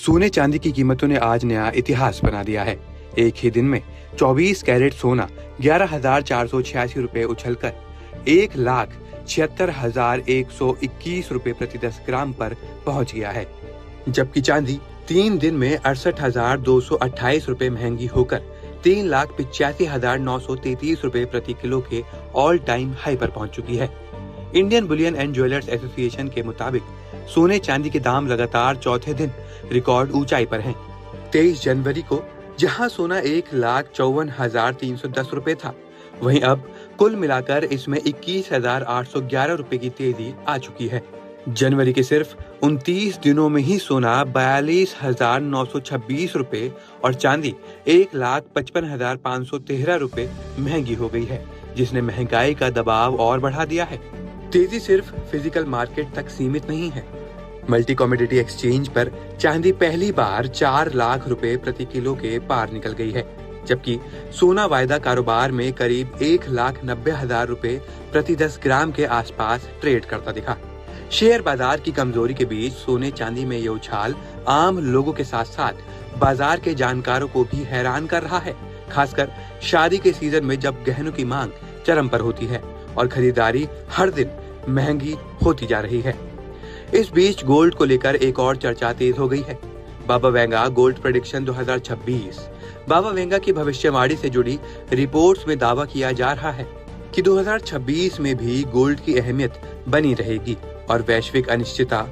सोने चांदी की कीमतों ने आज नया इतिहास बना दिया है। एक ही दिन में 24 कैरेट सोना 11,486 रुपए उछलकर 1,76,121 रुपए प्रति 10 ग्राम पर पहुंच गया है, जबकि चांदी 3 दिन में 68,228 रुपए महंगी होकर 3,85,933 रुपए प्रति किलो के ऑल टाइम हाई पर पहुंच चुकी है। Indian Boolean and jewellers association के मुताबिक सोने चांदी के दाम लगातार चौथे दिन रिकॉर्ड ऊंचाई पर हैं। 23 जनवरी को जहां सोना 1,54,310 रुपए था, वहीं अब कुल मिलाकर इसमें 21,811 रुपए की तेजी आ चुकी है। जनवरी के सिर्फ 29 दिनों में ही सोना 42,926 रुपए और चांदी 1,55,513 रुपए महंगी हो गई है, जिसने महंगाई का दबाव और बढ़ा दिया है। तेजी सिर्फ फिजिकल मार्केट तक सीमित नहीं है। मल्टी कमोडिटी एक्सचेंज पर चांदी पहली बार 4 लाख रुपए प्रति किलो के पार निकल गई है, जबकि सोना वायदा कारोबार में करीब 1,90,000 रुपए प्रति 10 ग्राम के आसपास ट्रेड करता दिखा। शेयर बाजार की कमजोरी के बीच सोने चांदी में ये उछाल आम लोगों के साथ साथ बाजार के जानकारों को भी हैरान कर रहा है, खासकर शादी के सीजन में जब गहनों की मांग चरम पर होती है और खरीदारी हर दिन महंगी होती जा रही है। इस बीच गोल्ड को लेकर एक और चर्चा तेज हो गई है। बाबा वेंगा गोल्ड प्रेडिक्शन 2026। बाबा वेंगा की भविष्यवाणी से जुड़ी रिपोर्ट्स में दावा किया जा रहा है कि 2026 में भी गोल्ड की अहमियत बनी रहेगी और वैश्विक अनिश्चितता,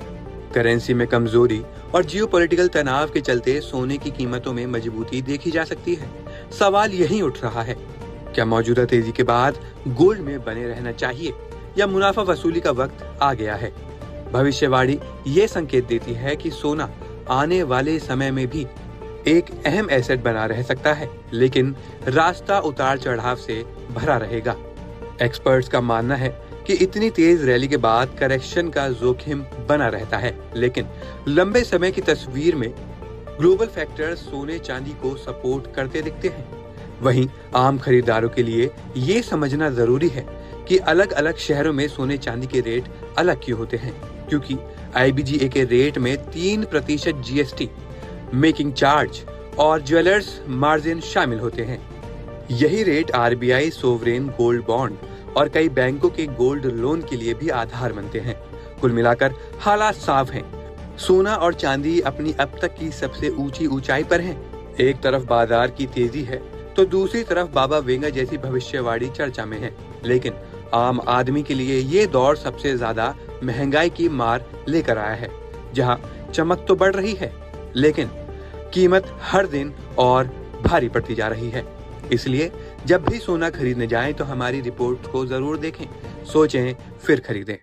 करेंसी में कमजोरी और जियोपॉलिटिकल तनाव के चलते सोने की कीमतों में मजबूती देखी जा सकती है। सवाल यही उठ रहा है, क्या मौजूदा तेजी के बाद गोल्ड में बने रहना चाहिए या मुनाफा वसूली का वक्त आ गया है? भविष्यवाणी ये संकेत देती है कि सोना आने वाले समय में भी एक अहम एसेट बना रह सकता है, लेकिन रास्ता उतार चढ़ाव से भरा रहेगा। एक्सपर्ट्स का मानना है कि इतनी तेज रैली के बाद करेक्शन का जोखिम बना रहता है, लेकिन लंबे समय की तस्वीर में ग्लोबल फैक्टर्स सोने चांदी को सपोर्ट करते दिखते हैं। वहीं आम खरीदारों के लिए ये समझना जरूरी है कि अलग अलग शहरों में सोने चांदी के रेट अलग क्यों होते हैं, क्योंकि IBGA के रेट में 3% GST, मेकिंग चार्ज और ज्वेलर्स मार्जिन शामिल होते हैं। यही rate RBI sovereign gold bond और कई बैंकों के गोल्ड लोन के लिए भी आधार बनते हैं। कुल मिलाकर हालात साफ हैं। सोना और चांदी अपनी अब तक की सबसे ऊंची ऊंचाई पर हैं। एक तरफ बाजार की तेजी है तो दूसरी तरफ बाबा वेंगा जैसी भविष्यवाणी चर्चा में है, लेकिन आम आदमी के लिए ये दौर सबसे ज्यादा महंगाई की मार लेकर आया है, जहां चमक तो बढ़ रही है लेकिन कीमत हर दिन और भारी पड़ती जा रही है। इसलिए जब भी सोना खरीदने जाएं तो हमारी रिपोर्ट को जरूर देखें, सोचें फिर खरीदें।